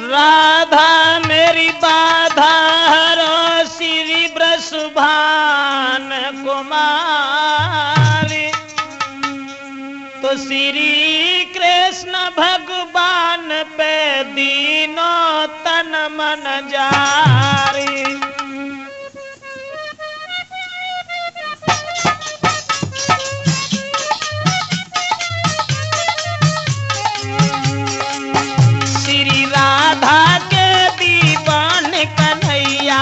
राधा मेरी बाधा हरो श्री वृषभान कुमारी। तो श्री कृष्ण भगवान पे दीनो तन मन जारी। राधा के दीवान कन्हैया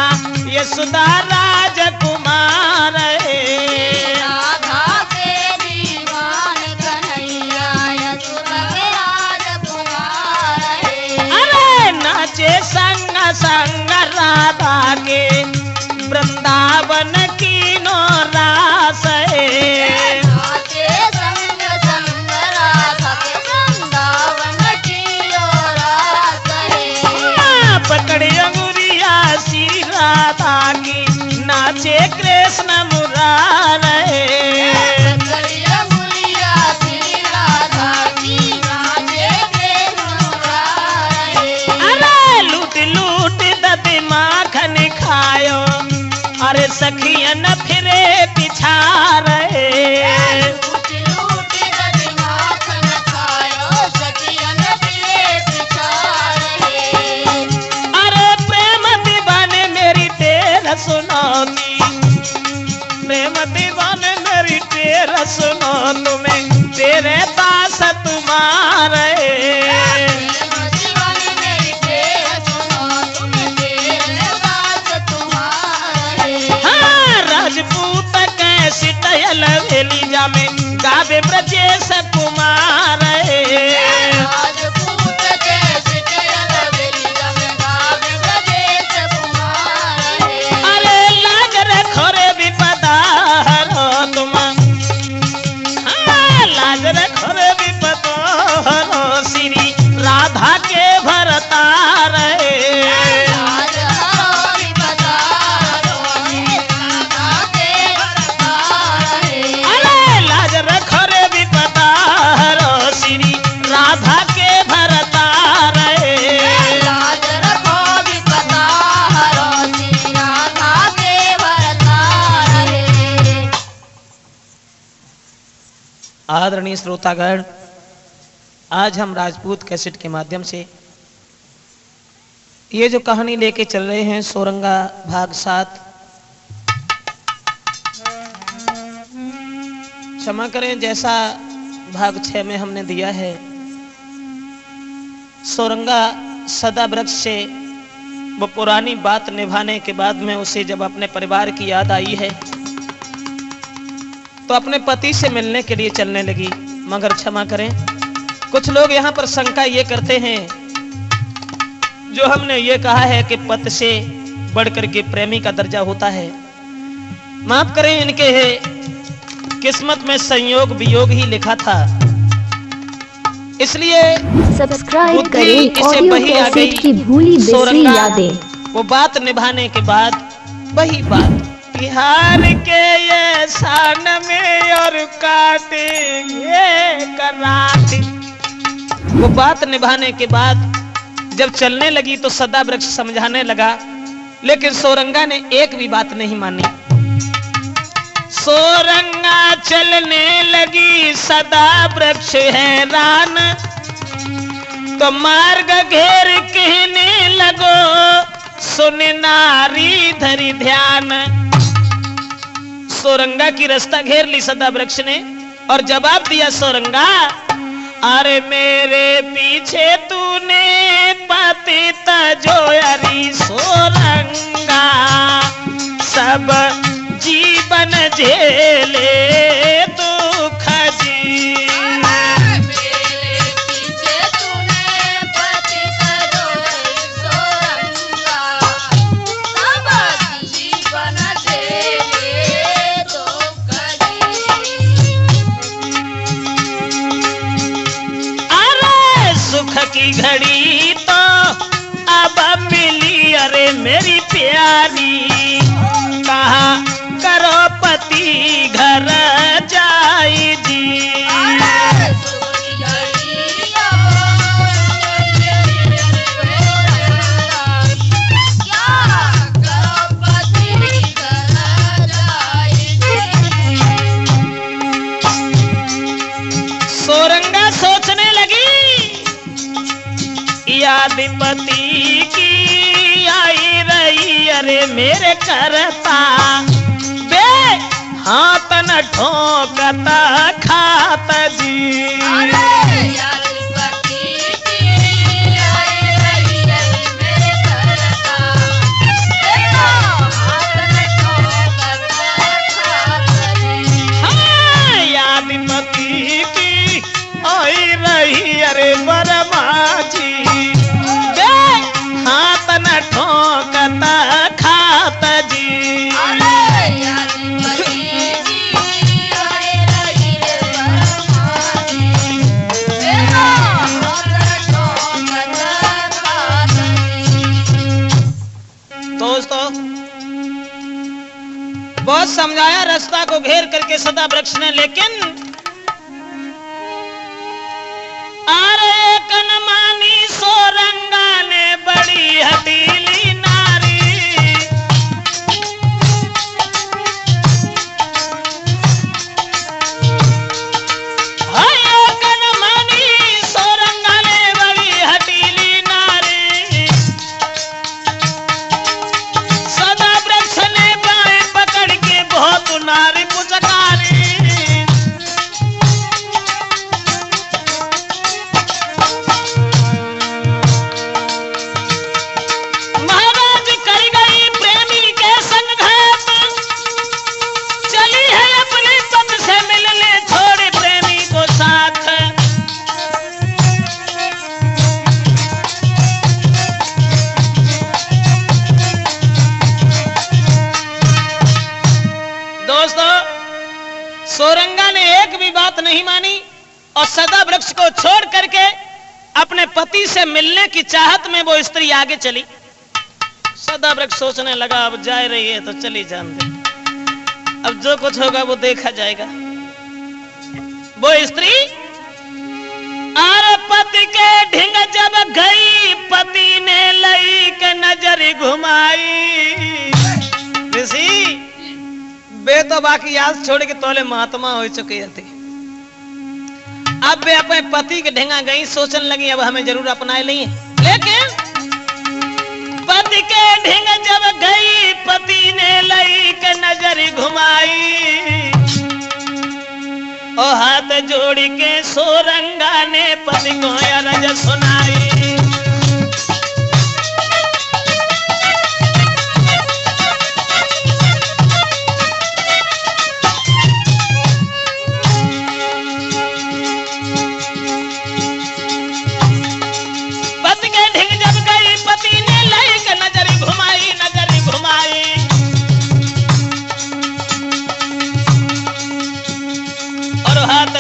यशोदा राजकुमार। राधा के दीवान कन्हैया यशोदा राजकुमार। अरे नाचे संग संग राधा के वृंदावन की नो रास। नाचे संग संग राधा के वृंदावन की नो रास। पकड़े अंगुरिया श्री राधा की नाचे कृष्ण मुरारे। पकड़े अंगुरिया श्री राधा की नाचे कृष्ण मुरारे। अरे लूट लूट दबे माखन खायो अरे सखियन फिरे पिछारे। लूट लूट दबे माखन खायो सखियन फिरे पिछारे। अरे प्रेम दीवाने मेरी टेर सुनो की, प्रेम दीवाने मेरी टेर सुनो तुम्हें तेरे दास तुम्हारे। हाँ राजपूत कैसी टयल वेली जामे गावे ब्रजेश कुमार। अरे लाज रखो रे विपदा हरो तुम। हाँ लाज रखो रे विपदा हरो श्री राधा के भरतार। अरे लाज रखो रे विपदा हरो श्री राधा के भरतार। आदरणीय श्रोतागण, आज हम राजपूत कैसेट के माध्यम से ये जो कहानी लेके चल रहे हैं सोरंगा भाग 7। क्षमा करें जैसा भाग 6 में हमने दिया है। सोरंगा सदा वृक्ष से वो पुरानी बात निभाने के बाद में उसे जब अपने परिवार की याद आई है तो अपने पति से मिलने के लिए चलने लगी। मगर क्षमा करें कुछ लोग यहाँ पर शंका ये करते हैं, जो हमने ये कहा है कि पति से बढ़कर के प्रेमी का दर्जा होता है। माफ करें इनके किस्मत में संयोग वियोग ही लिखा था, इसलिए सब्सक्राइब करें इसे ऑडियो वही आ कैसेट गई की भूली बिसरी सोरंगा। यादें। वो बात निभाने के बाद वही बात बिहार के ये शान में और काटेंगे कराटे। वो बात निभाने के बाद जब चलने लगी तो सदा वृक्ष समझाने लगा, लेकिन सोरंगा ने एक भी बात नहीं मानी। सोरंगा चलने लगी सदा वृक्ष हैरान, तो मार्ग घेर कहने लगो सुन नारी धरी ध्यान। सोरंगा की रास्ता घेर ली सदा वृक्ष ने और जवाब दिया सोरंगा, अरे मेरे पीछे तूने पतिता जो अरी सोरंगा सब जीवन झेले दुख जी। की घड़ी तो अब मिली अरे मेरी प्यारी, कहा करो पति घर जाई जी। यादपति की आई रही अरे मेरे करता बे हाथ न ठोकता खात जी। अरे बरमा जी बे हाथ न ठोकता खात जी। दोस्तों बहुत समझाया रास्ता को घेर करके सदा वृक्ष ने, लेकिन अरे कनमानी सोरंगा ने बड़ी हटीली नारी। हाय कनमानी सोरंगा ने बड़ी हटीली नारी। सदा वृक्ष ने बाएं पकड़ के बहुत नारी पुचकारी। सोरंगा ने एक भी बात नहीं मानी और सदा वृक्ष को छोड़ करके अपने पति से मिलने की चाहत में वो स्त्री आगे चली। सदा वृक्ष सोचने लगा अब जा रही है तो चली जान दे, अब जो कुछ होगा वो देखा जाएगा। वो स्त्री आर पति के ढिंग जब गई, पति ने लई के नजर घुमाई। ऋषि बे तो बाकी याद छोड़ के तोले महात्मा हो चुके थे। अब वे अपने पति के ढेंगा गई, सोचने लगी अब हमें जरूर अपनाए लेंगे। लेकिन पति के ढेंग जब गई, पति ने लई के नजर घुमाई। और हाथ जोड़ के सोरंगा ने पति को अरज सुनाई।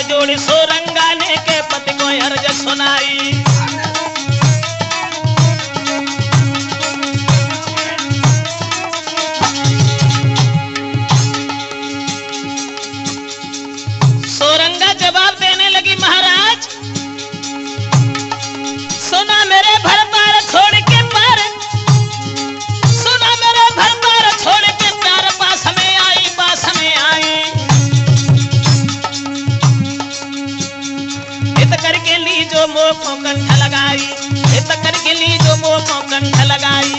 जोड़ी सोरंगा ने के पति को अर्ज सुनाई। सोरंगा जवाब देने लगी, महाराज सुना मेरे भरतार छोड़ के पर, सुना मेरे भरतार छोड़ के प्यार पास में आई, पास में आई। करके ली जो मोह को कंठ लगाई, हित करके ली जो मोह को कंठ लगाई।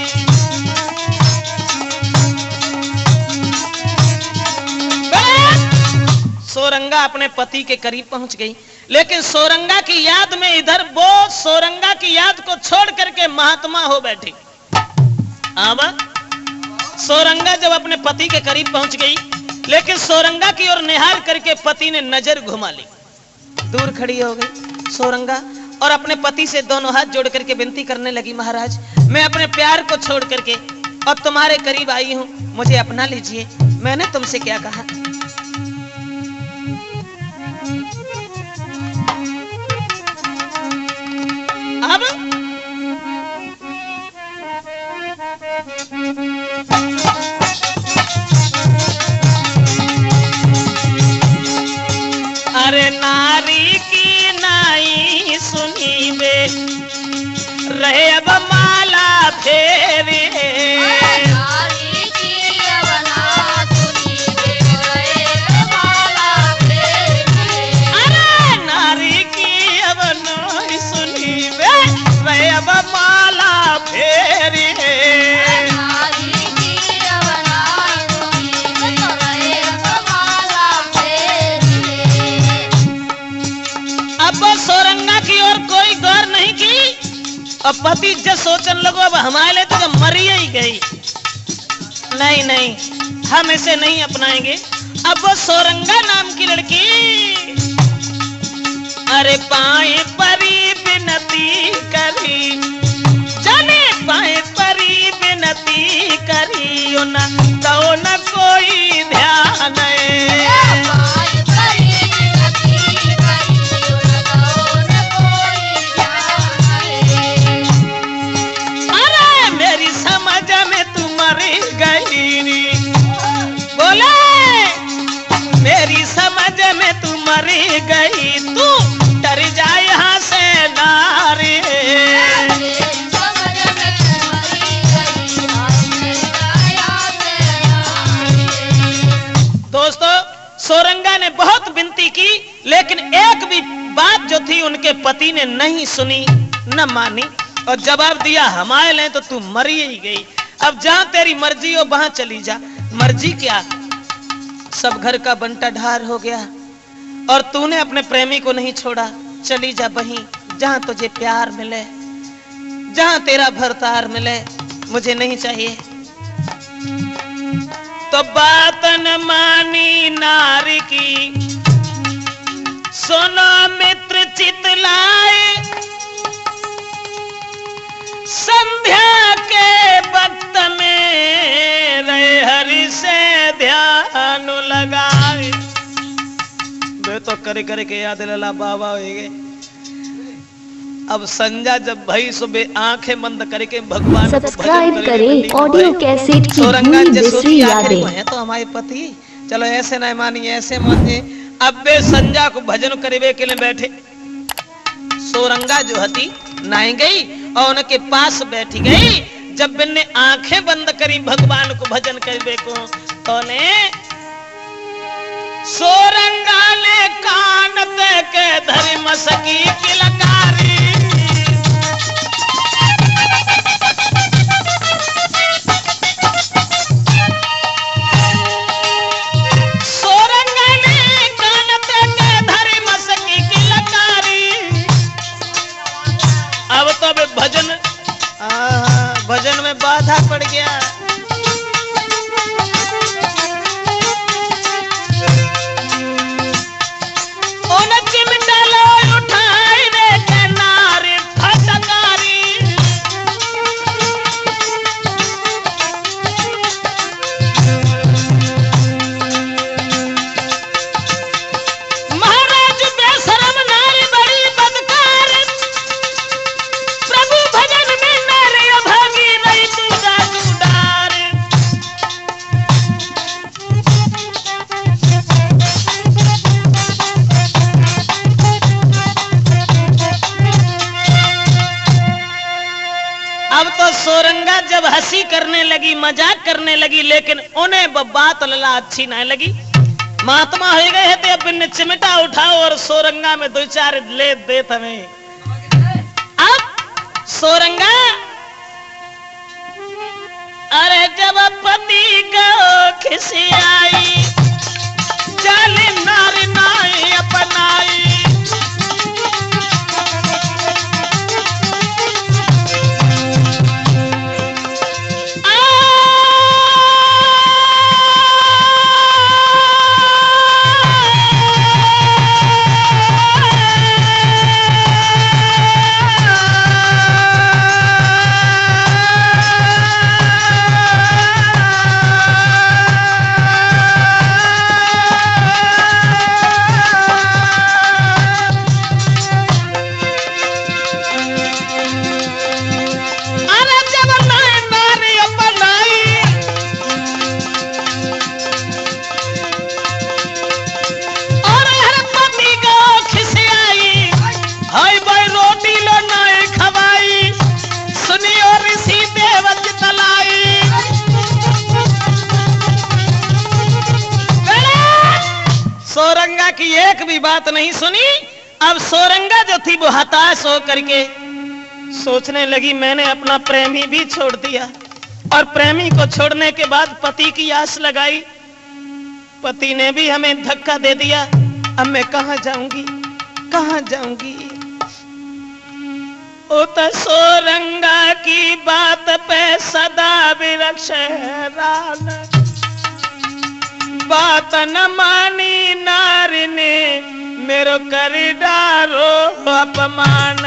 सोरंगा अपने पति के करीब पहुंच गई, लेकिन सोरंगा की याद में इधर वो सोरंगा की याद को छोड़ करके महात्मा हो बैठी। अब सोरंगा जब अपने पति के करीब पहुंच गई, लेकिन सोरंगा की ओर निहार करके पति ने नजर घुमा ली। दूर खड़ी हो गई सोरंगा और अपने पति से दोनों हाथ जोड़ करके विनती करने लगी, महाराज मैं अपने प्यार को छोड़ करके अब तुम्हारे करीब आई हूं, मुझे अपना लीजिए। मैंने तुमसे क्या कहा? अब अरे नारी की नाई सुनी बे रहे अब माला फेरे। नारी की अब ना सुनी बे रहे माला फेरे। अरे नारी की अब नाई सुनी बे रहे अब माला अब पति जब सोचने लगो अब हमारे लिए तो जब मरी ही गई, नहीं नहीं हम इसे नहीं अपनाएंगे। अब वो सोरंगा नाम की लड़की अरे पाए परी विनती करी, जाने पाए परी विनती करी न तो न कोई ध्यान है। अरे मेरी समझ में तू मरी गई, बोले मेरी समझ में तू मरी गई, तू डर जा यहाँ से नारी। दोस्तों सोरंगा ने बहुत विनती की, लेकिन एक भी बात जो थी उनके पति ने नहीं सुनी, न मानी और जवाब दिया हमारे लिए तो तू मरी ही गई, अब जहां तेरी मर्जी हो वहां चली जा। मर्जी क्या, सब घर का बंटा ढार हो गया और तूने अपने प्रेमी को नहीं छोड़ा, चली जा वहीं जहां तुझे प्यार मिले, जहां तेरा भरतार मिले, मुझे नहीं चाहिए। तो बात न मानी नारी की, सुनो मित्र चितलाए, संध्या के वक्त में रहे हरि से ध्यान लगाए। वे तो करे करे के याद लला बाबा हो गए। अब संजा जब भाई सुबह आंखें बंद करके भगवान सब्सक्राइब करें ऑडियो कैसेट की सोरंगा भूल बिसरी यादें। है तो हमारे पति, चलो ऐसे नहीं मानिए ऐसे मानिए। अब वे संजा को भजन करवे के लिए बैठे, सोरंगा जो हती नाई गई और उनके पास बैठी गई। जब मैंने आंखें बंद करी भगवान को भजन करवे को, तो ने सोरंगा ने कान दे के धरी मसकी किलकारी। सोरंगा ने कान दे के धरी मसकी किलकारी। अब तो भजन में बाधा पड़ गया। सोरंगा जब हंसी करने लगी, मजाक करने लगी, लेकिन उन्हें वो बात लला अच्छी नहीं लगी। महात्मा हो गए हैं तो अब इन्हें चिमटा उठाओ और सोरंगा में दो चार ले दे हमें। अब सोरंगा अरे जब पति को खिसी आई, चली नारी नाई अपनाई। सोरंगा की एक भी बात नहीं सुनी। अब सोरंगा जो थी वो हताश हो करके सोचने लगी मैंने अपना प्रेमी भी छोड़ दिया और प्रेमी को छोड़ने के बाद पति की आस लगाई, पति ने भी हमें धक्का दे दिया। अब मैं कहां जाऊंगी, कहां जाऊंगी। उत सोरंगा की बात पे सदा विरक्ष हैरान, बात न मानी नारी ने मेरो करी डारो अपमान।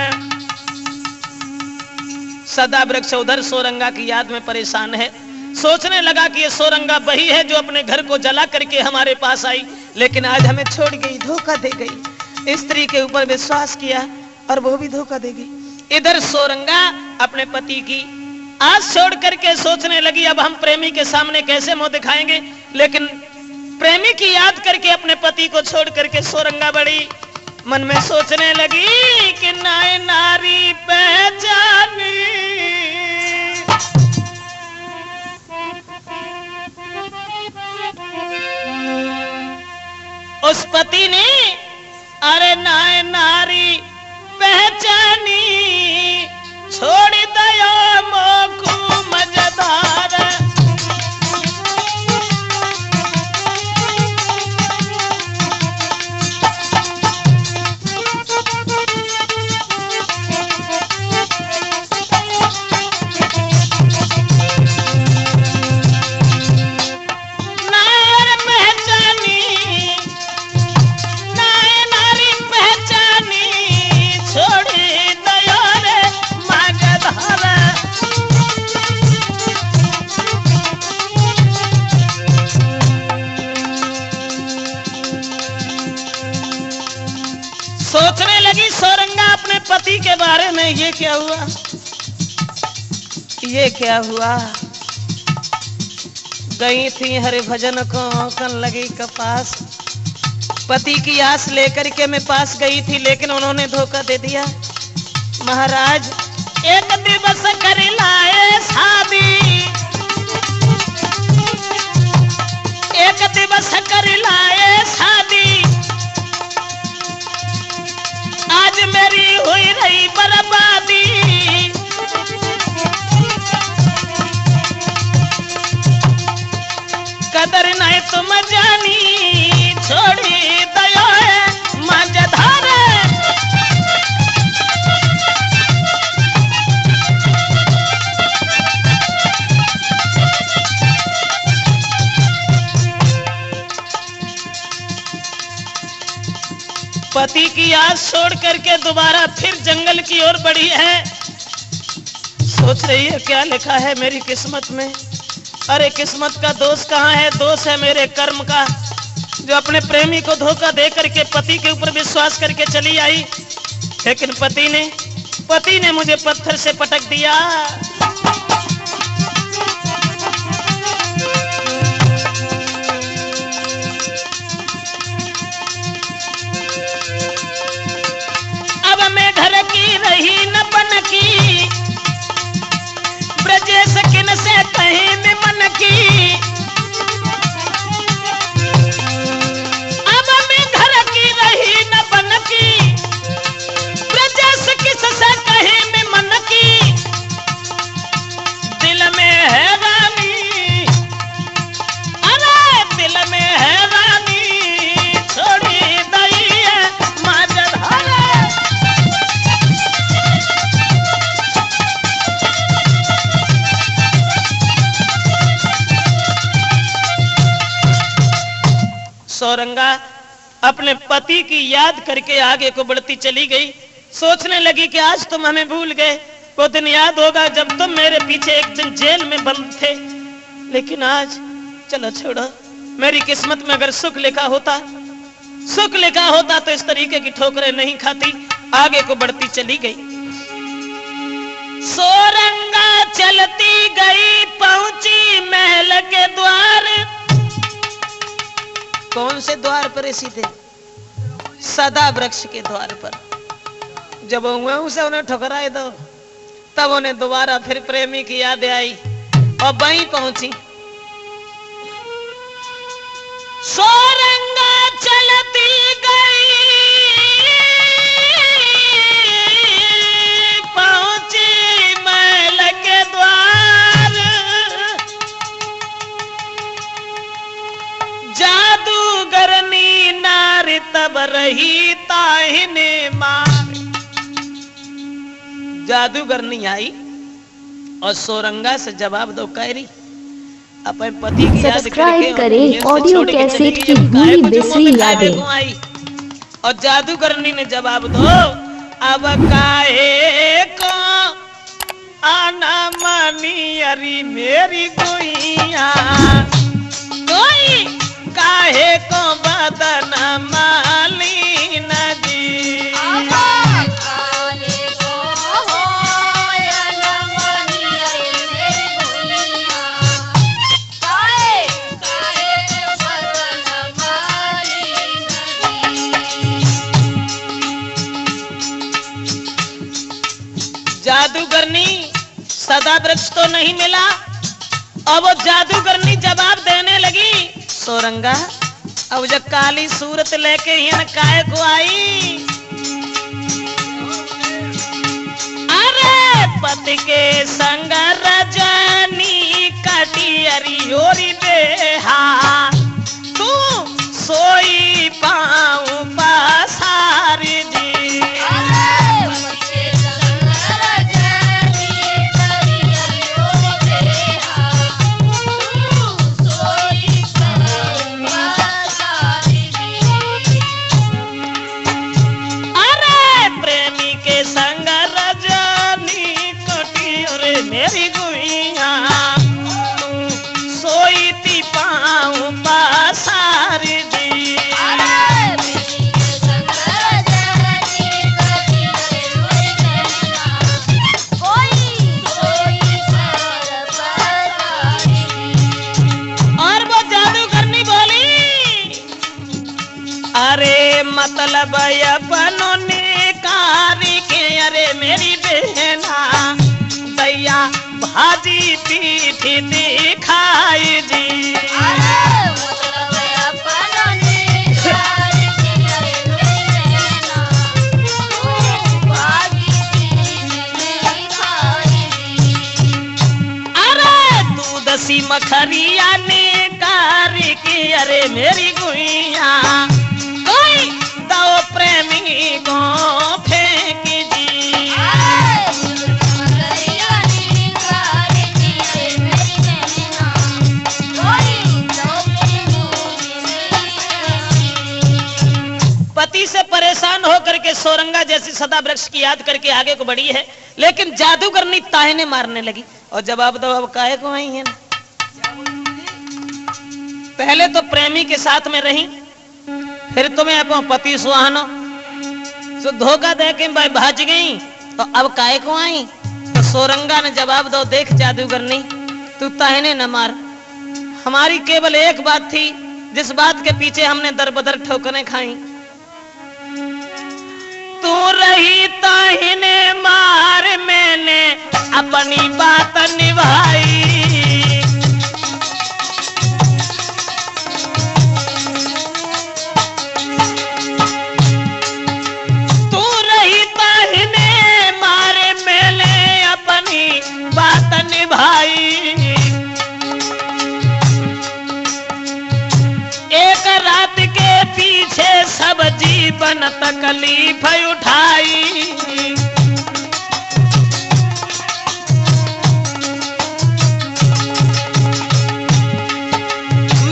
सदा वृक्ष उधर सोरंगा की याद में परेशान है, सोचने लगा कि ये सोरंगा वही है जो अपने घर को जला करके हमारे पास आई, लेकिन आज हमें छोड़ गई, धोखा दे गई। स्त्री के ऊपर विश्वास किया और वो भी धोखा दे गई। इधर सोरंगा अपने पति की आस छोड़ करके सोचने लगी अब हम प्रेमी के सामने कैसे मुंह दिखाएंगे, लेकिन प्रेमी की याद करके अपने पति को छोड़ करके सोरंगा बड़ी मन में सोचने लगी कि नाय नारी पहचानी। उस पति ने अरे नाय नारी पहचानी, छोड़ दया मोकू मजदार। सोचने लगी सोरंगा अपने पति के बारे में, ये क्या हुआ, ये क्या हुआ। गई थी हरे भजन को औकन लगी कपास, पति की आस लेकर के मैं पास गई थी, लेकिन उन्होंने धोखा दे दिया। महाराज एक दिवस कर लाए शादी, एक दिवस कर लाए शादी, आज मेरी हुई रही बर्बादी। कदर नहीं तुम जानी, छोड़ी दया मजधार। पति की आस छोड़ करके दोबारा फिर जंगल की ओर बढ़ी है, सोच रही है क्या लिखा है मेरी किस्मत में। अरे किस्मत का दोष कहाँ है, दोष है मेरे कर्म का, जो अपने प्रेमी को धोखा दे करके पति के ऊपर विश्वास करके चली आई, लेकिन पति ने मुझे पत्थर से पटक दिया। अब मैं घर की रही न बन की, ब्रजेश किन से कहीं में मन की। अब मैं घर की रही न बन की, ब्रजेश किस से कहीं में मन की। दिल में है रानी, अरे दिल में है रानी, छोड़ी दई है मजधार। सोरंगा अपने पति की याद करके आगे को बढ़ती चली गई, सोचने लगी कि आज तुम हमें भूल गए, वो दिन याद होगा जब तुम मेरे पीछे एक दिन जेल में बंद थे, लेकिन आज चलो छोड़ो, मेरी किस्मत में अगर सुख लिखा होता तो इस तरीके की ठोकरें नहीं खाती। आगे को बढ़ती चली गई। सोरंगा चलती गई, पहुंची महल के द्वार। कौन से द्वार पर सीधे? सदा वृक्ष के द्वार पर। जब उसे उन्हें ठुकराए दो, तब उन्हें दोबारा फिर प्रेमी की याद आई और वहीं पहुंची। सोरंगा चलती गई, पहुंची महल के द्वार। जादूगरनी नारी तब रही ताहिने मार। जादूगरनी आई और सोरंगा से जवाब दो कह रही अपने पति की याद सब्सक्राइब करें जेल से ऑडियो छोड़ के कैसेट चली की गई, अब काहे भूली को बिसरी जुम्मन काहे यादें। को आई। और जादूगरनी ने जवाब दो अब काहे को आना मानी अरी मेरी गुइया कोई काहे को बदन माली नदी जादूगरनी सदा वृक्ष तो नहीं मिला और वो जादूगरनी जवाब देने लगी सोरंगा अब जब काली सूरत लेके ही काय को आई अरे पति के संग रजनी कटी अरियोरी बेहा तू सोई पाऊं पासारी जी मेरी गुइया सोई ती पाऊं पासारी दी और वो जादूगरनी बोली अरे मतलब अपनों ने कारी के अरे मेरी बहना दैया भाजी पीठ दिखाई जी अरे दूध सी मखरिया ने कारी की अरे मेरी गुइया कोई दो प्रेमी को फेंकी जी पति से परेशान होकर के सोरंगा जैसी सदा वृक्ष की याद करके आगे को बढ़ी है लेकिन जादूगरनी ताहने मारने लगी और जवाब दो अब काहे को आई है ना पहले तो प्रेमी के साथ में रही फिर तुम्हें अपना पति सुहानो तो धोखा दे के भाज गई तो अब काहे को आई तो सोरंगा ने जवाब दो देख जादूगरनी तू ताहने न मार हमारी केवल एक बात थी जिस बात के पीछे हमने दर बदर ठोकरें खाई तू रही ताहिने मार मैंने अपनी बात निभाई तू रही ताहिने मार मैंने अपनी बात निभाई एक रात के पीछे सब जीवन तकलीफ उठाई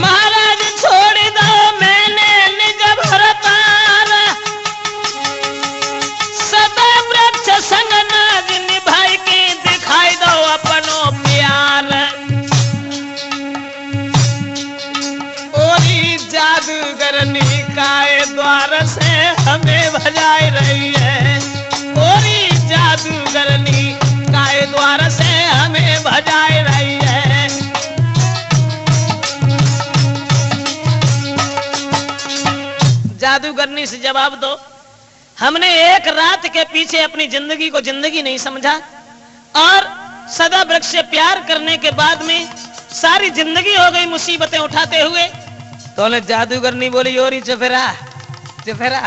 महाराज छोड़ दो मैंने निज भरतार सदा वृक्ष संग नाज निभाई के दिखाई दो अपनो प्यार ओरी जादूगरनी काय द्वार से हमें भजाई रही है ओरी जादूगरनी काय द्वार से हमें भजाई रही है जादूगरनी से जवाब दो हमने एक रात के पीछे अपनी जिंदगी को जिंदगी नहीं समझा और सदा वृक्ष से प्यार करने के बाद में सारी जिंदगी हो गई मुसीबतें उठाते हुए तो ने जादूगरनी बोली ओरी चुफेरा चुफेरा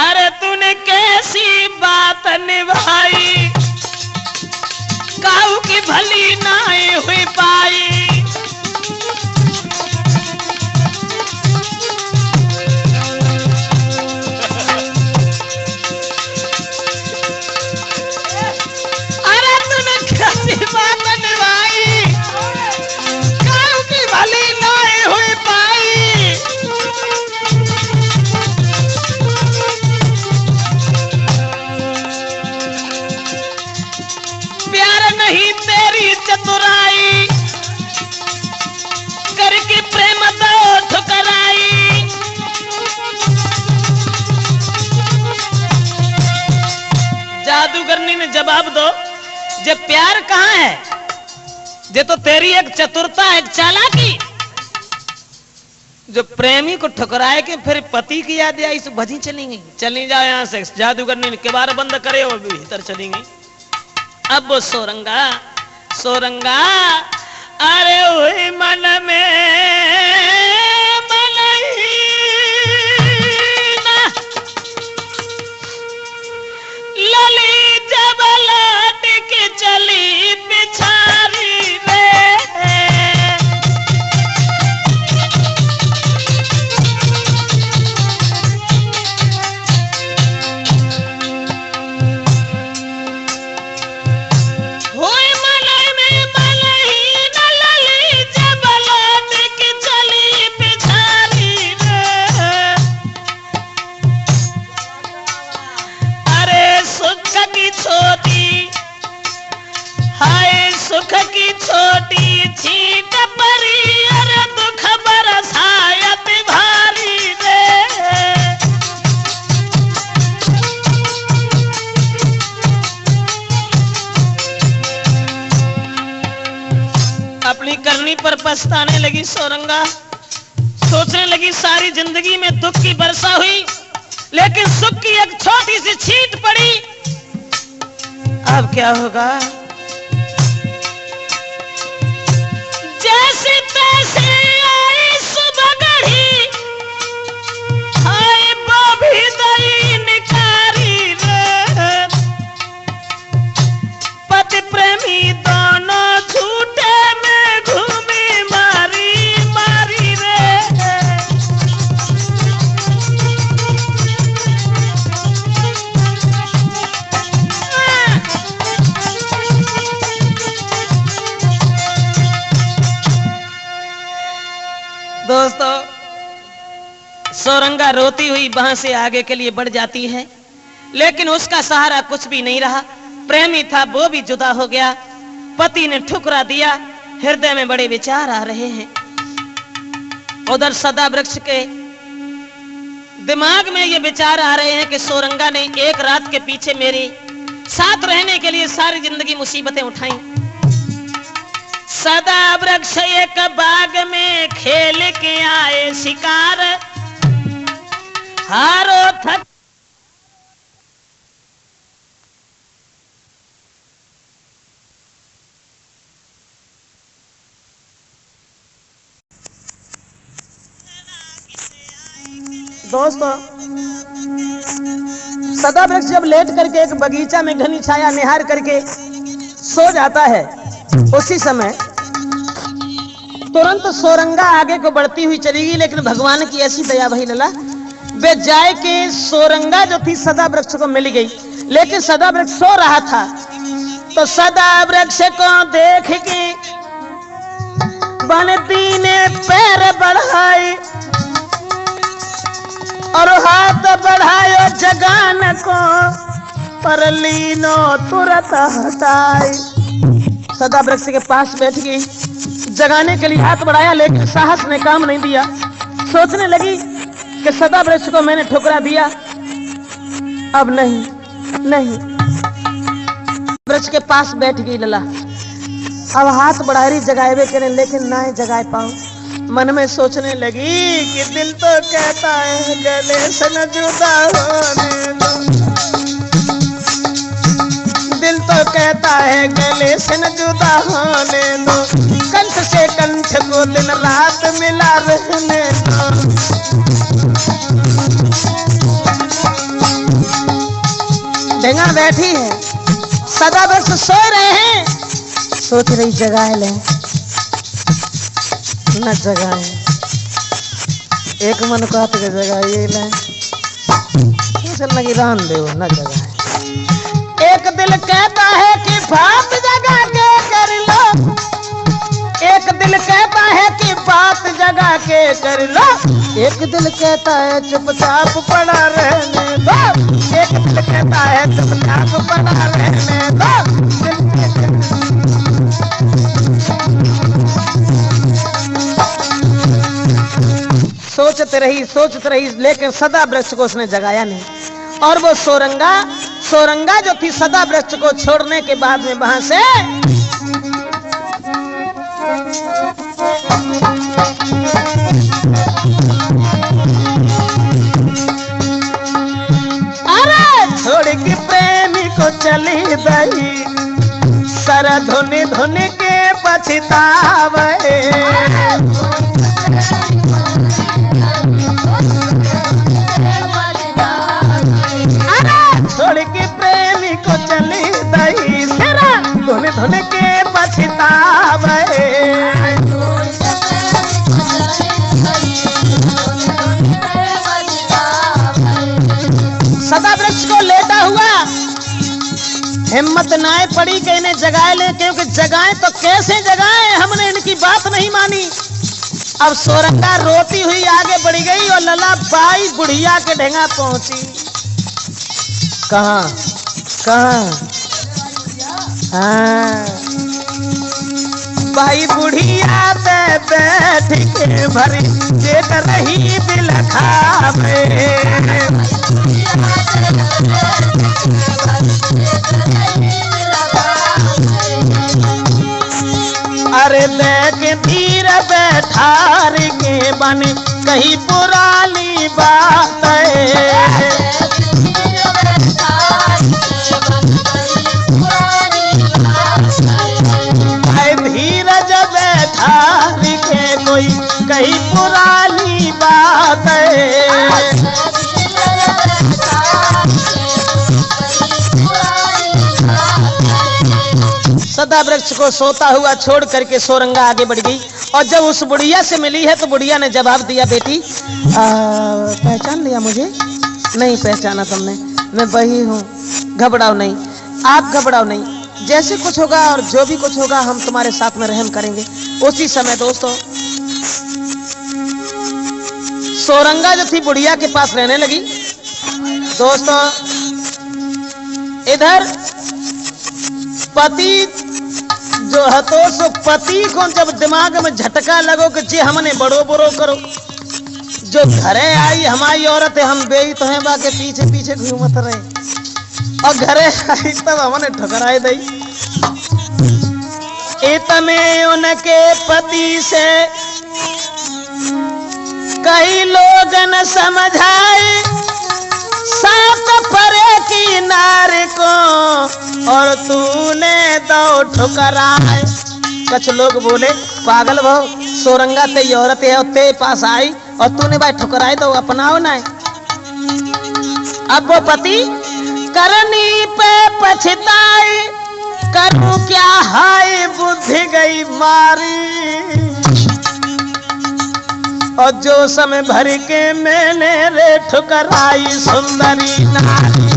अरे तूने कैसी बात निभाई काऊ की भली नाई हुई पाई जादूगरनी ने जवाब दो, जे प्यार कहाँ है, जे तो तेरी एक चतुरता, एक चालाकी, जो प्रेमी को ठुकराए के फिर पति की याद आई, तो भजी चली गई। चली जाओ यहाँ से। जादूगरनी ने किवाड़ बंद करे और भीतर चली गई। अब वो सोरंगा अरे हुई मन में लली जब लौट के चली बिछारी रे। सुख की छोटी छींट परी और दुख बरसायत भारी रे। अपनी करनी पर पछताने लगी सोरंगा। सोचने लगी सारी जिंदगी में दुख की वर्षा हुई, लेकिन सुख की एक छोटी सी छींट पड़ी। अब क्या होगा? जैसे तैसे आई सुबह गढ़ी, हाय वो भी दई निकारी रे। पति प्रेमी दोनों झूठे में घूमी मारी मारी रे। दोस्तों, सोरंगा रोती हुई वहां से आगे के लिए बढ़ जाती है, लेकिन उसका सहारा कुछ भी नहीं रहा। प्रेमी था वो भी जुदा हो गया, पति ने ठुकरा दिया। हृदय में बड़े विचार आ रहे हैं। उधर सदा वृक्ष के दिमाग में ये विचार आ रहे हैं कि सोरंगा ने एक रात के पीछे मेरे साथ रहने के लिए सारी जिंदगी मुसीबतें उठाई। सदा वृक्ष एक बाग में खेल के आए शिकार, हारो थक दोस्तों, सदा वृक्ष जब लेट करके एक बगीचा में घनी छाया निहार करके सो जाता है, उसी समय तुरंत सोरंगा आगे को बढ़ती हुई चली गई। लेकिन भगवान की ऐसी दया भई लला, वे जाए के सोरंगा जो थी सदा वृक्ष को मिल गई, लेकिन सदा वृक्ष सो रहा था। तो सदा वृक्ष को देख के बनती ने पैर बढ़ाए और हाथ बढ़ायो जगान को, पर लीनो तुरंत हटाए। सदा वृक्ष के पास बैठ गई, जगाने के लिए हाथ बढ़ाया, लेकिन साहस ने काम नहीं दिया। सोचने लगी कि सदा वृक्ष को मैंने ठुकरा दिया, अब नहीं। वृक्ष के पास बैठ गई लला, अब हाथ बढ़ा रही जगाए करे, लेकिन ना ही जगा पाऊं। मन में सोचने लगी कि दिल तो कहता है गले से न जुदा होने दो, दिल तो कहता है गले से न जुदा होने दो, कंठ से कंठ को दिन रात मिला रहने दो। ढेंगा बैठी है, सदा वृक्ष सो रहे हैं, सोच रही जगाए ले न जगाए। एक मन को हाथ के जगाइए ले, लगी रान दे न जगाए। एक दिल कहता है कि बात जगा के कर लो, एक दिल कहता है कि बात जगा के कर लो, एक दिल कहता है चुपचाप पड़ा रहने दो, एक दिल कहता है चुपचाप पड़ा रहने दो। सोचते रही, लेकिन सदा वृक्ष को उसने जगाया नहीं। और वो सोरंगा सोरंगा जो थी सदा वृक्ष को छोड़ने के बाद में वहां से अरे छोड़ के प्रेमी को चली गई, सर धुन धुन के पछतावे। छोड़ के प्रेमी को चली गई, सर धुन धुन के पछतावे। सदा वृक्ष को लेटा हुआ हिम्मत नाए पड़ी कि इन्हें जगाए ले, क्योंकि जगाए तो कैसे जगाए, हमने इनकी बात नहीं मानी। अब सोरंगा रोती हुई आगे बढ़ गई और लला बाई बुढ़िया के ढेंगा पहुंची। कहां कहां? हाँ, बाई बुढ़िया पे बैठ के भरी देख रही बिलखा में। अरे देख धीर बैठार के बन कहीं पुरानी बात है, धीरज बैठार के कोई कहीं पुरानी बात है। सदा वृक्ष को सोता हुआ छोड़ करके सोरंगा आगे बढ़ गई और जब उस बुढ़िया से मिली है तो बुढ़िया ने जवाब दिया, बेटी पहचान लिया मुझे? नहीं पहचाना तुमने, मैं वही हूँ, घबराओ नहीं, आप घबराओ नहीं, जैसे कुछ होगा और जो भी कुछ होगा हम तुम्हारे साथ में रहम करेंगे। उसी समय दोस्तों सोरंगा जो थी बुढ़िया के पास रहने लगी। दोस्तों इधर पति जो है तो सो पति को जब दिमाग में झटका लगो कि जी हमने बड़ो बड़ो करो, जो घरे आई हमारी औरत है, हम बेई तो हैं बाके पीछे पीछे घूमत रहे, और घरे आई तब हमने ठकराए दई। इतने उनके पति से कई लोग न समझाए, सात परे की नार को और तूने दो ठुकराए। कुछ लोग बोले पागल भाव, सोरंगा ते औरत है और ते पास आई और तूने भाई ठुकराए तो अपनाओ ना। अब वो पति करनी पे पछताए, करूं क्या हाय बुद्धि गई मारी, और जो समय भर के मैंने रे ठुकराई सुंदरी नारी।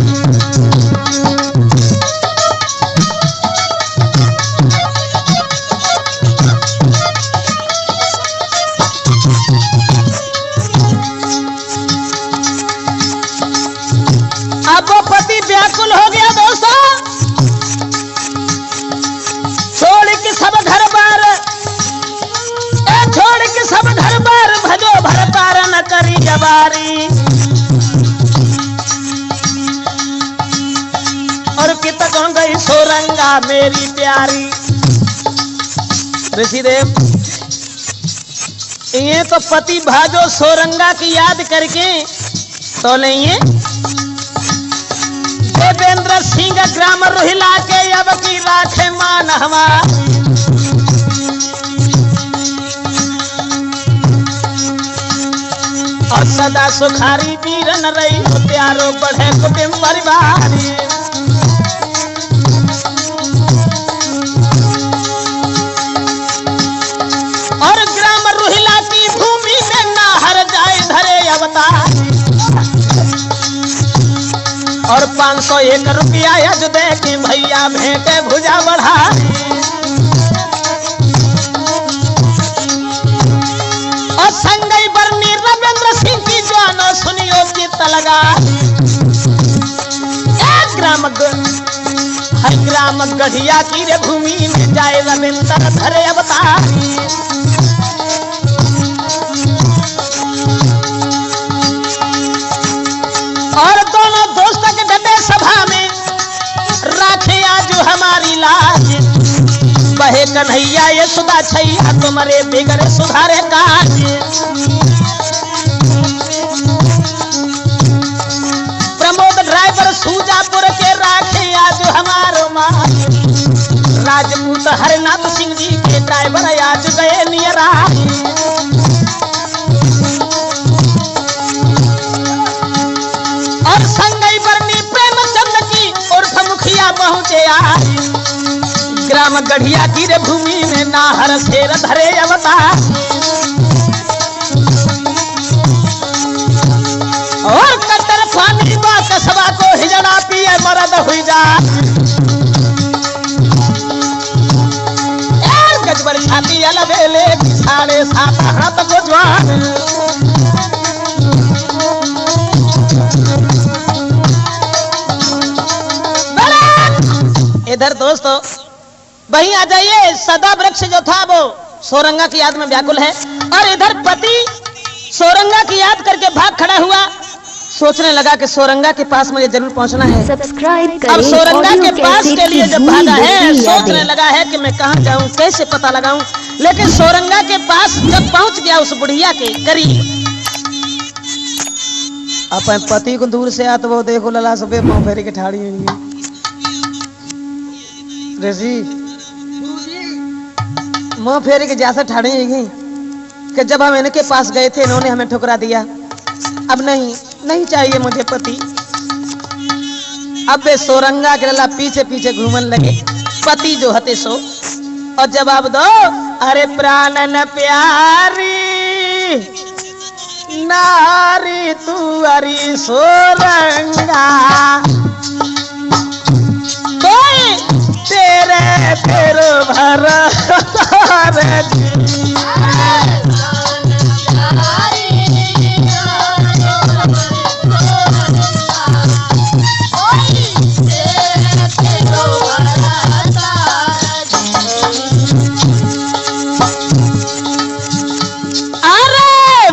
अब वो पति व्याकुल हो गया दोस्तों, छोड़ के सब घर बार, छोड़ के सब घर बार भजो भर पार न करी जबारी। और कितक गई सोरंगा मेरी प्यारी। ऋषिदेव ये तो पति भाजो सोरंगा की याद करके तो नहीं देवेंद्र सिंह ग्राम रोहिला के अब की राखे मान हमारी। और सदा सुखारी वीरन रही हो प्यारो बढ़े कुटुंब परिवारी। और ग्राम रोहिला की भूमि में ना हर जाए धरे अवतार। और 501 रुपया यज दे के भैया भेंटे भुजा बढ़ा। और संगई बरनी रविंद्र सिंह की जानो सुनियो चित्त लगा। हर ग्राम गढ़िया की रे भूमि में जाए रविंद्र धरे अवतार। और दोनों दोस्तों के डटे सभा में कहे कन्हैया ये सुधा छैया तुम्हारे बिगड़े सुधारे काज। प्रमोद ड्राइवर सूजापुर के राखे आज हमारो माँ। राजपूत हरनाथ सिंह जी के ड्राइवर आज गए नियरा। और संगई बरनी प्रेमचंद की उर्फ मुखिया पहुंचे आज। ग्राम गढ़िया की रे भूमि में नाहर शेर धरे अवतार। और कतर फानी बा कसबा को हिजड़ा पिए मरद हुई जा। गजबर छाती अलबेले 7.5 हाथ बुझवान। इधर दोस्तों वहीं आ जाइए। सदा वृक्ष जो था वो सोरंगा की याद में व्याकुल है। और इधर पति सोरंगा की याद करके भाग खड़ा हुआ। सोचने लगा कि सोरंगा के पास मुझे जरूर पहुंचना है। सब्सक्राइब करें। अब सोरंगा के ऑडियो पास कैसेट के लिए की जब भागा है भूल सोचने यादें। लगा है कि मैं कहाँ जाऊं, कैसे पता लगाऊं। लेकिन सोरंगा के पास जब पहुंच गया उस बुढ़िया के करीब, अपन पति को दूर से आते वो देखो लला सबे पाँव फेरी के ठाड़ी रेजी मुंह फेरी के जैसा ठाड़ी कि जब हम इनके पास गए थे इन्होंने हमें ठुकरा दिया। अब नहीं चाहिए मुझे पति। अब वे सोरंगा के लला पीछे पीछे घूमन लगे। पति जो हते सो और जवाब दो, अरे प्राणन प्यारी नारी तू अरी सोरंगा, कोई तेरे फिर भर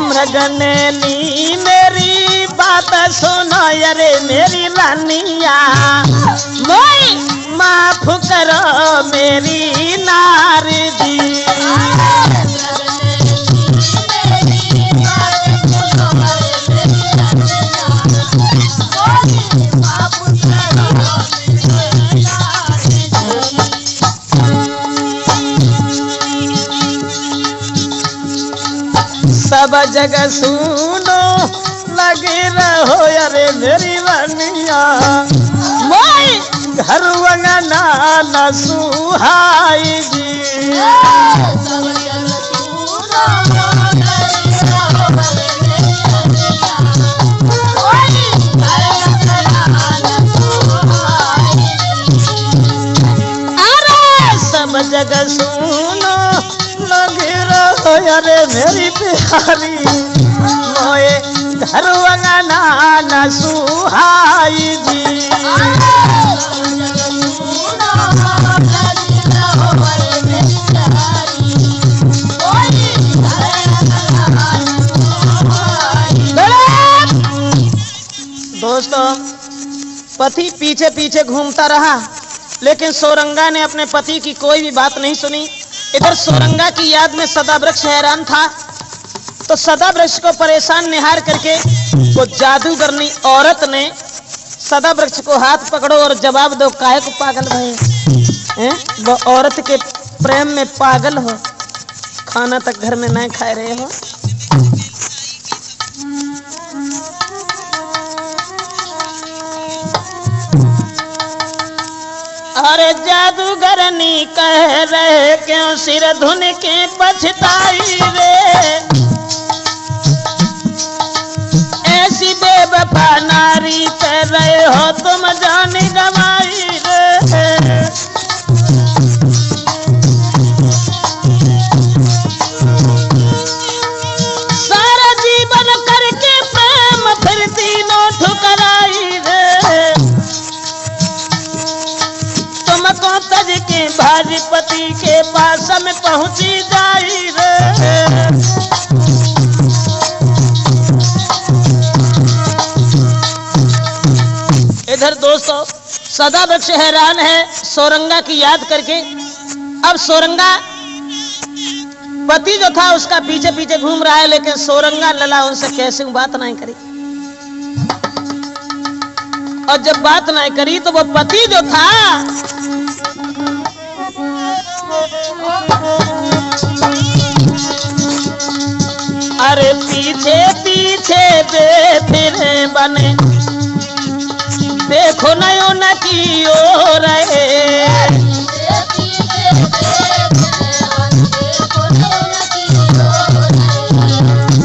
मृगनैनी मेरी बात सुनो अरे मेरी रानिया, मोई माफ करो मेरी नारी दी। सब जगह सुनो लगे रहो अरे मेरी रानिया, मोई घर वंगना न सुहाएगी। अरे सब जगह सुनो लगे रहो अरे मेरी प्यारी, मोए घर वंगना न सुहाएगी। दोस्तों पति पीछे पीछे घूमता रहा लेकिन सोरंगा ने अपने पति की कोई भी बात नहीं सुनी। इधर सोरंगा की याद में सदा वृक्ष हैरान था तो सदा वृक्ष को परेशान निहार करके वो जादूगरनी औरत ने सदा वृक्ष को हाथ पकड़ो और जवाब दो, काहे को पागल भई हैं? वो औरत के प्रेम में पागल हो, खाना तक घर में नहीं खा रहे हो। अरे जादूगरनी कह रहे क्यों सिर धुन के पछताई रे, ऐसी बेवफा नारी कह रहे हो तुम जान गवाई रे। सारा जीवन करके प्रेम फिर तीनों ठुकराई रे, तुमको तज के भाजपति के पास में पहुंची जाई रे। इधर दोस्तों सदा वृक्ष हैरान है सोरंगा की याद करके अब सोरंगा पति जो था उसका पीछे पीछे घूम रहा है, लेकिन सोरंगा लला उनसे कैसे बात नहीं करी। और जब बात नहीं करी तो वो पति जो था अरे पीछे पीछे दे फिरे बने, देखो नयो न की ओर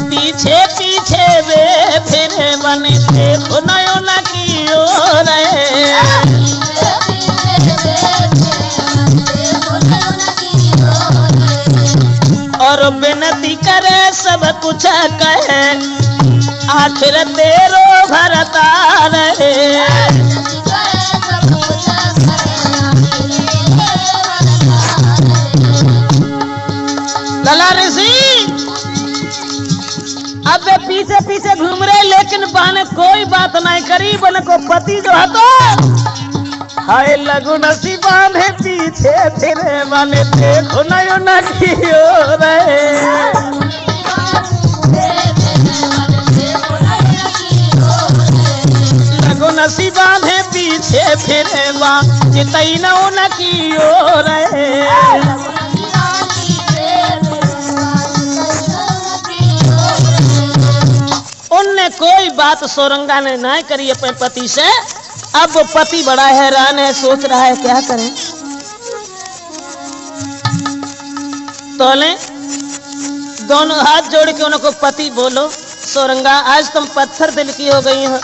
पीछे पीछे दे फिरे बने, देखो नयो न की ओर और विनती करे सब कुछ कहे, आखिर तेरो भरता रहे। लला ऋषि अब वे पीछे पीछे घूम रहे, लेकिन बाने कोई बात नहीं करी। बने को पति जो है तो हाय लगु नसी बांधे पीछे फिरे वाले, देखो नयो न कियो रहे। लगु नसी बांधे पीछे फिरे वा, चितई न कियो रहे। उनने कोई बात सोरंगा ने नहीं करी अपने पति से। अब वो पति बड़ा हैरान है, सोच रहा है क्या करें। तोले दोनों हाथ जोड़ के उनको पति बोलो, सोरंगा आज तुम पत्थर दिल की हो गई हो।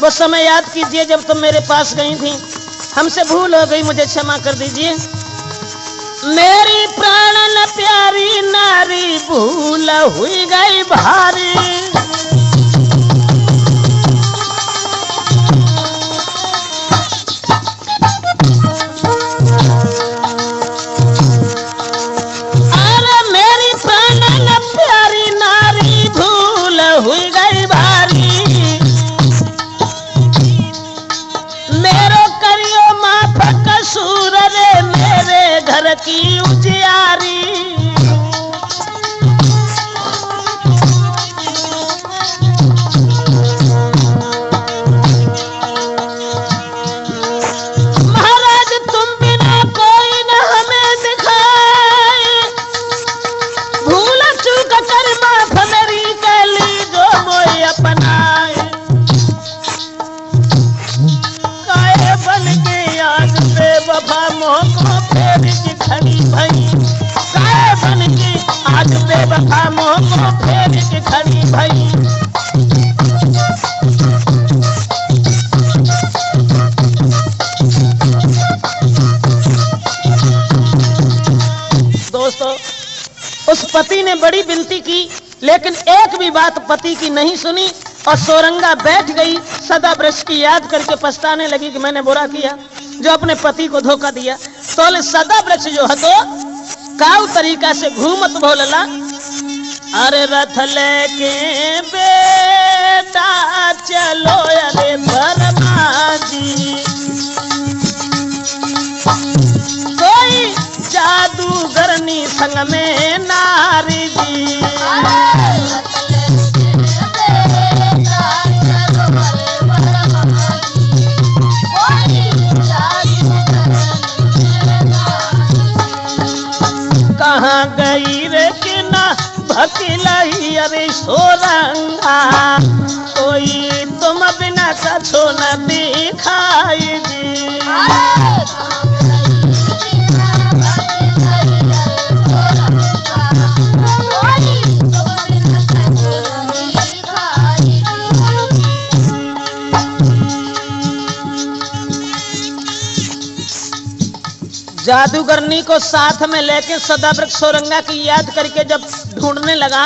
वो समय याद कीजिए जब तुम मेरे पास गई थी, हमसे भूल हो गई, मुझे क्षमा कर दीजिए। मेरी प्राणन प्यारी नारी भूल हुई गई भारी। की उजियारी महाराज तुम बिना कोई न हमें दिखाए, भूल चूक कर माफ मेरी गली जो मोई अपनाए। काहे बन के आज बेवफा मोह को फेर की खड़ी भई, काहे बन के आज बेवफा मोह को फेर की खड़ी भई। दोस्तों उस पति ने बड़ी विनती की, लेकिन एक भी बात पति की नहीं सुनी और सोरंगा बैठ गई। सदा वृक्ष की याद करके पछताने लगी कि मैंने बुरा किया जो अपने पति को धोखा दिया। तो सदा वृक्ष जो है तो काउ तरीका से घूमत भोलला, अरे रथ लेके बेटा चलो अरे धर्मा जी, कोई जादूगरनी संग में नारी जी। कहाँ गई रे कि ना भकिलाई अरे सोरंगा, कोई तुम बिना कछो न दिखाई जी। जादूगरनी को साथ में लेके सदावृक्ष सोरंगा की याद करके जब ढूंढने लगा,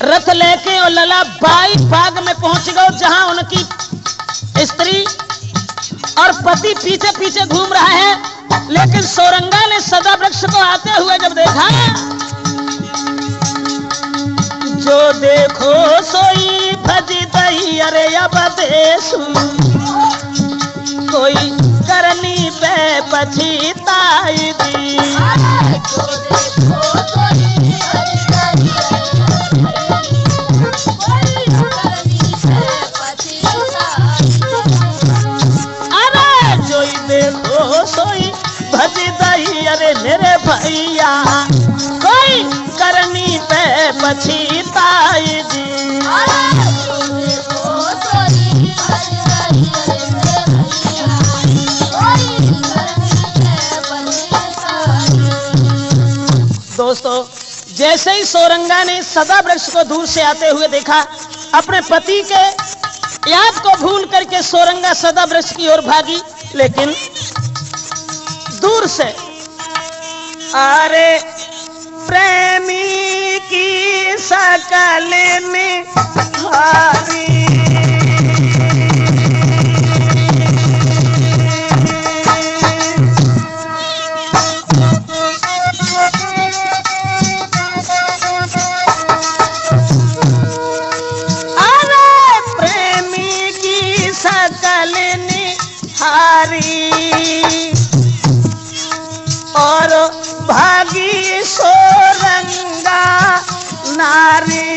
रथ लेके और लला बाई बाग में पहुंच गए जहां उनकी स्त्री और पति पीछे पीछे घूम रहा है। लेकिन सोरंगा ने सदावृक्ष को आते हुए जब देखा, जो देखो सोई भजी दही अरे अब देसू, कोई करनी पे पछताई दी। अरे जोई देखो सोई भज दही अरे मेरे भैया कोई करनी पे पछताई जी। दोस्तों, जैसे ही सोरंगा ने सदा वृक्ष को दूर से आते हुए देखा, अपने पति के याद को भूल करके सोरंगा सदा वृक्ष की ओर भागी, लेकिन दूर से अरे प्रेमी की शकल निहारी और भागी सोरंगा नारी।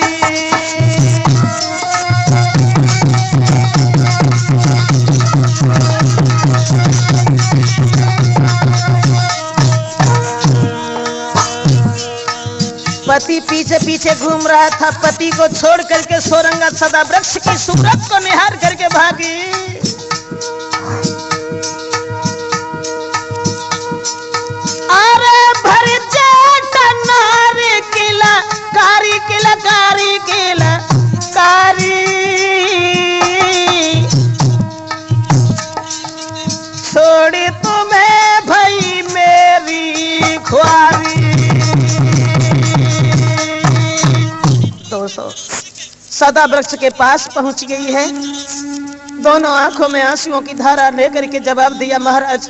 पति पीछे पीछे घूम रहा था, पति को छोड़ करके सोरंगा सदा वृक्ष की सूरत को निहार करके भागी। छोड़ी तुम्हें भई मेरी ख्वारी। दोस्तों, सदा वृक्ष के पास पहुंच गई है, दोनों आंखों में आंसुओं की धारा लेकर के जवाब दिया, महाराज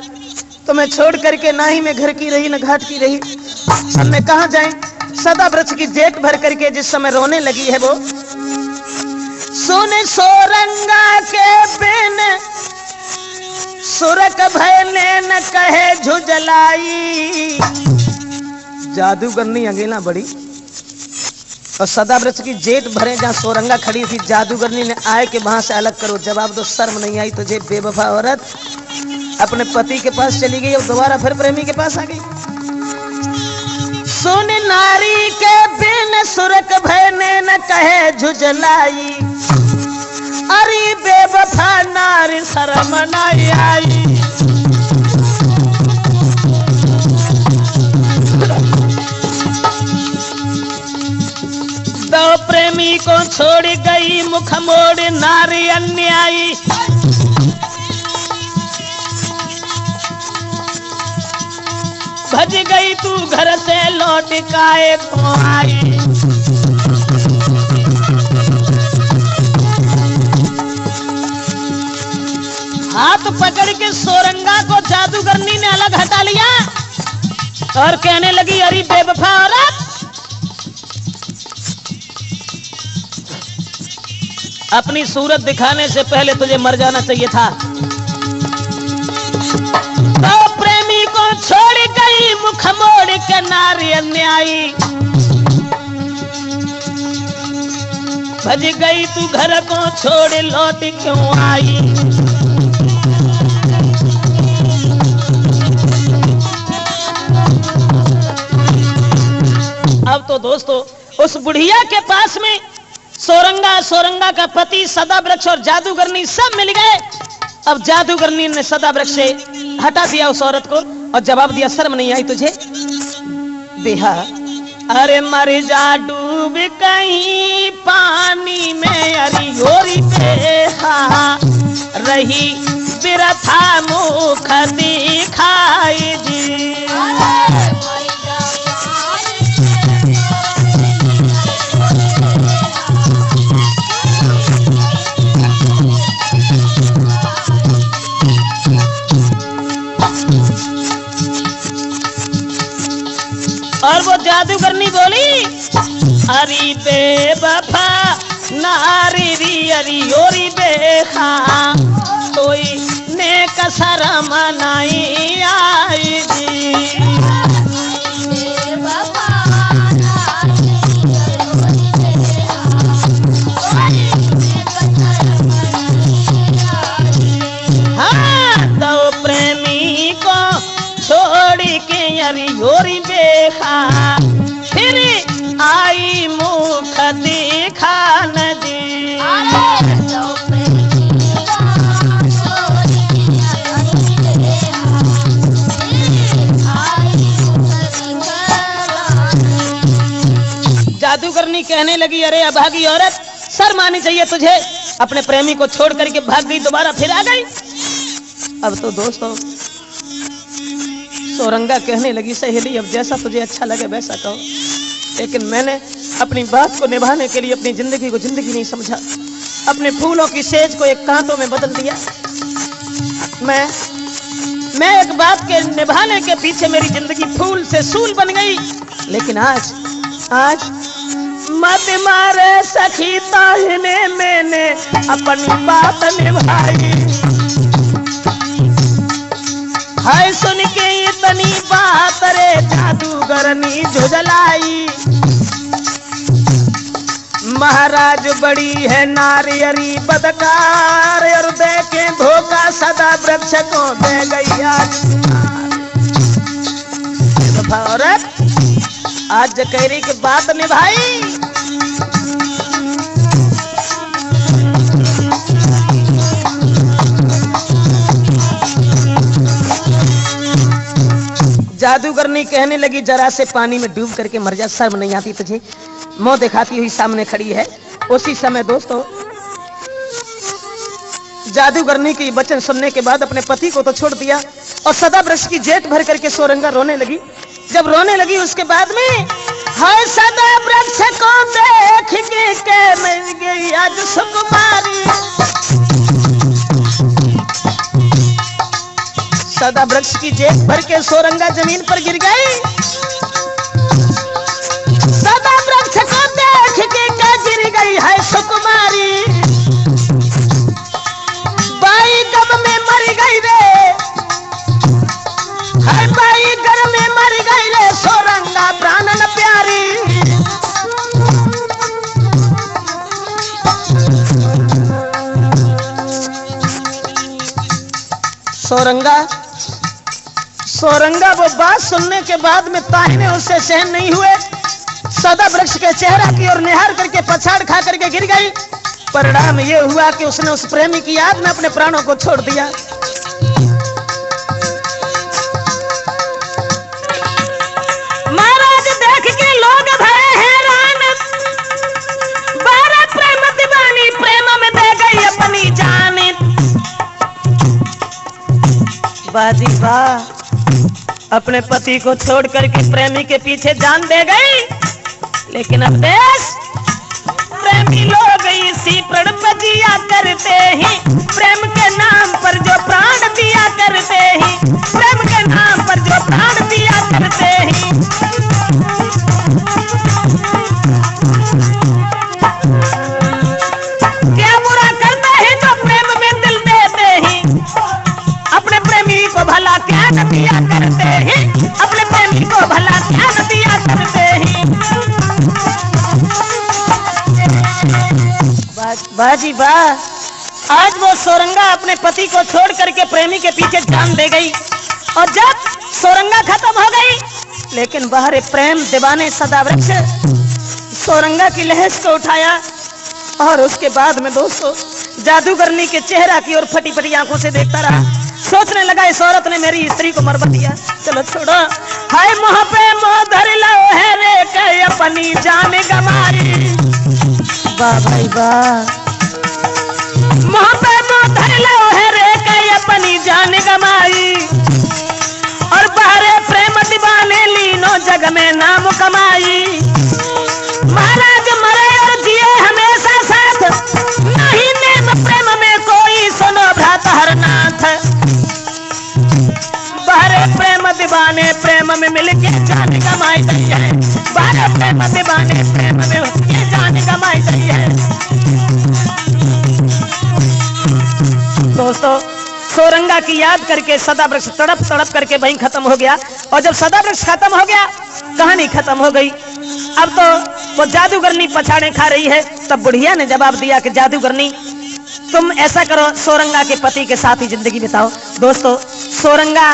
तुम्हें छोड़ करके ना ही मैं घर की रही न घाट की रही, अब मैं कहां जाए। सदा वृक्ष की जेठ भर करके जिस समय रोने लगी है, वो सुन सोरंगा के बिन सुरक भयले न कहे झुझलाई। जादूगरनी अकेला बड़ी और सदा वृक्ष की जेठ भरे जहाँ सोरंगा खड़ी थी, जादूगरनी ने आए कि वहां से अलग करो, जवाब दो, शर्म नहीं आई तुझे बेवफा औरत। अपने पति के पास चली गई और दोबारा फिर प्रेमी के पास आ गई। सुन नारी के बिन सुरक भयने न कहे झुझलाई, अरे बेवफा नारी शर्म नहीं आई। दो प्रेमी को छोड़ गई मुख मोड़ नारी अन्यायी। भज गई तू घर से लौट काए को आई। हाथ पकड़ के सोरंगा को जादूगरनी ने अलग हटा लिया और कहने लगी, अरे बेवफा औरत, अपनी सूरत दिखाने से पहले तुझे मर जाना चाहिए था। तो प्रेमी को छोड़ गई मुख मोड़ के नारी अन्यायी। भज गई तू घर को छोड़ लौट क्यों आई। अब तो दोस्तों, उस बुढ़िया के पास में सोरंगा का पति, सदा वृक्ष और जादूगरनी सब मिल गए। अब जादूगरनी ने सदा वृक्ष से हटा दिया उस औरत को और जवाब दिया, शर्म नहीं आई तुझे बेहा। अरे मर जा डूब कहीं पानी में, अरे योरी बेहा रही बिरथा मुख दिखाई दी। और वो जादूगरनी बोली, अरे बेवफा नारी री अरी योरी बेखा, कोई नेक शर्म नहीं आई जी। अरी योरी देखा फिर आई मुख देखा न जी। अरे चौपड़ी जादूगरनी कहने लगी, अरे अभागी औरत, शर्म आनी चाहिए तुझे, अपने प्रेमी को छोड़ करके भाग गई, दोबारा फिर आ गई। अब तो दोस्तों सोरंगा कहने लगी, सहेली अब जैसा तुझे अच्छा लगे वैसा कहो, लेकिन मैंने अपनी बात को निभाने के लिए अपनी जिंदगी को जिंदगी नहीं समझा, अपने फूलों की सेज को एक कांटों में बदल दिया। मैं एक बात के निभाने के पीछे मेरी जिंदगी फूल से सूल बन गई, लेकिन आज मत मारे सखी ताहने मैंने अपनी बात निभाई। हाय सुन के इतनी बात रे जादूगरनी झुझलाई। महाराज बड़ी है नारियरी बदकार और देखे धोखा सदा वृक्ष को दे गई औरत। आज जकैरी की बात निभाई। जादूगरनी कहने लगी, जरा से पानी में डूब करके मर जा, शर्म नहीं आती तुझे, मुंह दिखाती हुई सामने खड़ी है। उसी समय दोस्तों जादूगरनी की वचन सुनने के बाद अपने पति को तो छोड़ दिया और सदा वृक्ष की जेठ भर करके सोरंगा रोने लगी। जब रोने लगी उसके बाद में हाय सदा वृक्ष को देख के मर गई आज सुकुमारी। सदा वृक्ष की जेठ भर के सोरंगा जमीन पर गिर गई। सदा वृक्ष को देख के गिर गई है सुकुमारी। बाई गम में मर गई रे, है बाई घर में मर गई रे सोरंगा प्राणन प्यारी। सोरंगा वो बात सुनने के बाद में ताहने उससे सहन नहीं हुए, सदा वृक्ष के चेहरा की ओर निहार करके पछाड़ खा करके गिर गई। परिणाम ये हुआ कि उसने उस प्रेमी की याद में अपने प्राणों को छोड़ दिया। महाराज देख के लोग भरे हैरान, 12 प्रेम दीवानी प्रेम में दे गई अपनी जान। बाजी वाह, अपने पति को छोड़ करके प्रेमी के पीछे जान दे गई, लेकिन अब देश प्रेमी लोग इसी प्रण में जिया करते ही, प्रेम के नाम पर जो प्राण दिया करते ही, प्रेम के नाम पर जो प्राण दिया करते ही। क्या बुरा करते हैं जो प्रेम में दिल देते ही, अपने प्रेमी को भला क्या न दिया करते हैं, अपने प्रेमी को भला क्या न दिया करते हैं। बाजी वाह, आज वो सोरंगा अपने पति को छोड़ करके प्रेमी के पीछे जान दे गई। और जब सोरंगा खत्म हो गई, लेकिन बाहर प्रेम दीवाने सदा वृक्ष सोरंगा की लहस को उठाया और उसके बाद में दोस्तों जादूगरनी के चेहरा की ओर फटी फटी आंखों से देखता रहा। सोचने लगा इस औरत ने मेरी स्त्री को मरवा दिया, चलो छोड़ो। हाय मुँह पे मुँह धर लो है रे के अपनी जान गमाई। वाह भाई वाह, मुँह पे मुँह धर लो है रे के अपनी जान गमाई। और बाहरे प्रेम दीवाने लीनो जग में नाम कमाई। महाराज मरे और जिए हमेशा साथ, नहीं नेम प्रेम में कोई सुनो भ्राता हरनाथ। बाहरे प्रेम दीवाने प्रेम में मिलके जान कमाई गई है, बाहरे प्रेम दीवाने प्रेम में मिलके जान कमाई गई है। दोस्तों सोरंगा की याद करके सदा वृक्ष तड़प तड़प करके वहीं खत्म हो गया। और जब सदा वृक्ष खत्म हो गया, कहानी खत्म हो गई। अब तो वो जादूगरनी पछाड़े खा रही है। तब बुढ़िया ने जवाब दिया कि जादूगरनी तुम ऐसा करो, सोरंगा के पति के साथ ही जिंदगी बिताओ। दोस्तों सोरंगा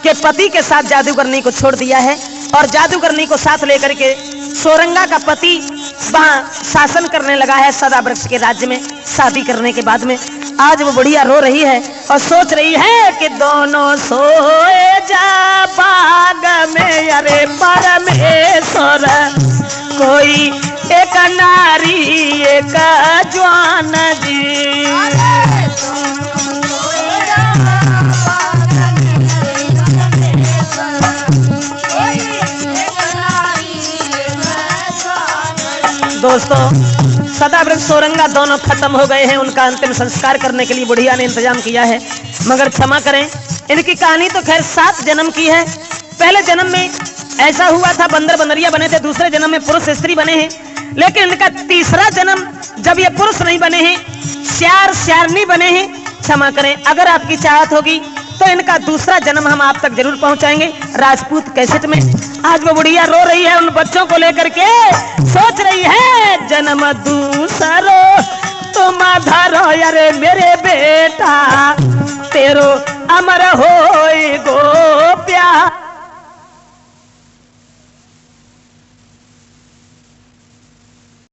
के पति के साथ जादूगरनी को छोड़ दिया है और जादूगरनी को साथ लेकर के सोरंगा का पति वहां शासन करने लगा है सदा वृक्ष के राज्य में। शादी करने के बाद में आज वो बुढ़िया रो रही है और सोच रही है कि दोनों सोए जा बाग में, अरे परमेश्वर कोई एक नारी एक जवान जी। दोस्तों सदा वृक्ष सोरंगा दोनों खत्म हो गए हैं। उनका अंतिम संस्कार करने के लिए बुढ़िया ने इंतजाम किया है, मगर क्षमा करें इनकी कहानी तो खैर 7 जन्म की है। पहले जन्म में ऐसा हुआ था बंदर बंदरिया बने थे, दूसरे जन्म में पुरुष स्त्री बने हैं, लेकिन इनका तीसरा जन्म जब ये पुरुष नहीं बने हैं, श्यार श्यारनी बने हैं। क्षमा करें, अगर आपकी चाहत होगी तो इनका दूसरा जन्म हम आप तक जरूर पहुंचाएंगे राजपूत कैसेट में। आज वो बुढ़िया रो रही है उन बच्चों को लेकर के, सोच रही है जन्म दूसरो तुम धरो, अरे मेरे बेटा तेरो अमर होए गो